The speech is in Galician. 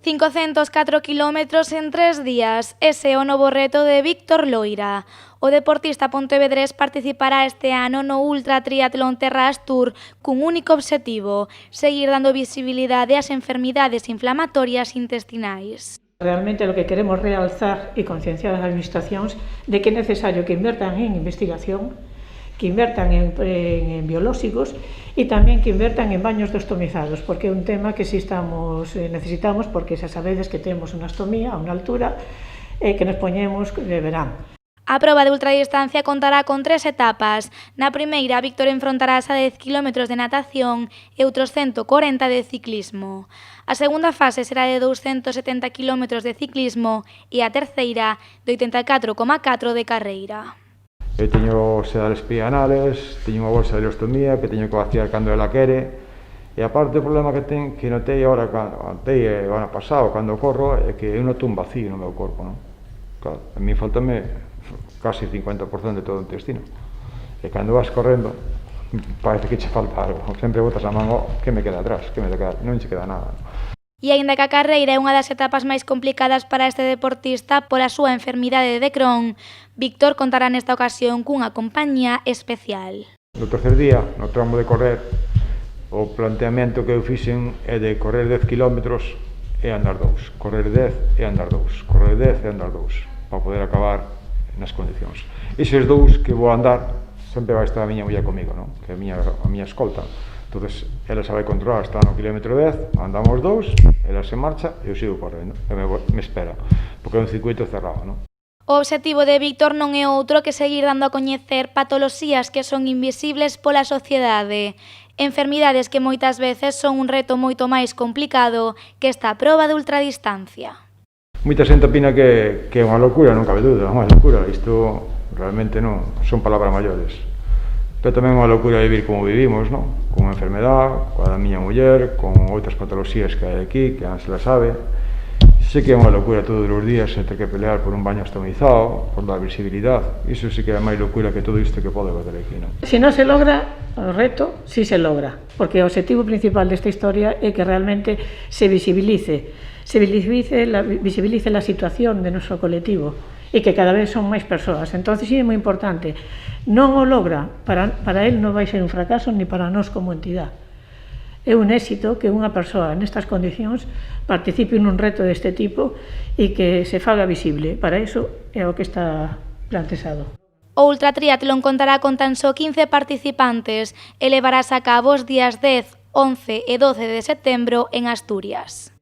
504 kilómetros en 3 días, ese é o novo reto de Víctor Loira. O deportista pontevedrés participará este ano no Ultra Triatlón Terras Tour cun único obxectivo, seguir dando visibilidade ás enfermidades inflamatorias intestinais. Realmente lo que queremos realzar e concienciar as administracións de que é necesario que invertan en investigación, que invertan en biolóxicos e tamén que invertan en baños destomizados, porque é un tema que si necesitamos, porque xa sabedes que temos unha estomía a unha altura que nos poñemos de verán. A proba de ultradistancia contará con 3 etapas. Na primeira, Víctor enfrontarás a 10 km de natación e outros 140 de ciclismo. A segunda fase será de 270 km de ciclismo e a terceira de 84,4 de carreira. Eu teño sedales pianales, teño unha bolsa de ileostomía que teño que vaciar cando ela quere, e aparte o problema que notei agora, notei o ano pasado, cando corro, é que eu noto un vacío no meu corpo, non? Claro, a mí faltame casi 50% de todo o intestino, e cando vas correndo, parece que che falta algo, sempre botas a man, que me queda atrás, non che queda nada. E aínda que a carreira é unha das etapas máis complicadas para este deportista pola súa enfermidade de Crohn, Víctor contará nesta ocasión cunha compañía especial. No tercer día, no tramo de correr, o planteamento que eu fixen é de correr 10 km e andar 2, correr 10 e andar 2, correr 10 e andar 2, para poder acabar nas condicións. Eses 2 que vou andar, sempre vai estar a miña muller comigo, non? Que é a miña escolta. Entonces, ela se vai controlar, está no kilómetro 10, andamos 2, ela se marcha e eu sigo correndo, e me espera, porque é un circuito cerrado, non? O obxectivo de Víctor non é outro que seguir dando a coñecer patoloxías que son invisibles pola sociedade, enfermidades que moitas veces son un reto moito máis complicado que esta proba de ultradistancia. Moita xente opina que é unha locura, non cabe dúda, é unha locura, isto realmente non son palabras maiores. Pero tamén é unha locura vivir como vivimos, non? Con unha enfermedade, coa da miña muller, con outras patoloxías que hai aquí, que non se la sabe. Sei que é unha locura todos os días ter que pelear por un baño estomizado, por dar visibilidade. Iso sí que é máis locura que todo isto que pode haber aquí, non? Se non se logra o reto, sí se logra, porque o objetivo principal desta historia é que realmente se visibilice la situación de noso colectivo e que cada vez son máis persoas. Entón, sí é moi importante. Non o logra, para él non vai ser un fracaso ni para nós como entidade. É un éxito que unha persoa nestas condicións participe nun reto deste tipo e que se faga visible. Para iso é o que está plantexado. O ultratriatlón contará con tan só 15 participantes e levarás a cabo os días 10, 11 e 12 de setembro en Asturias.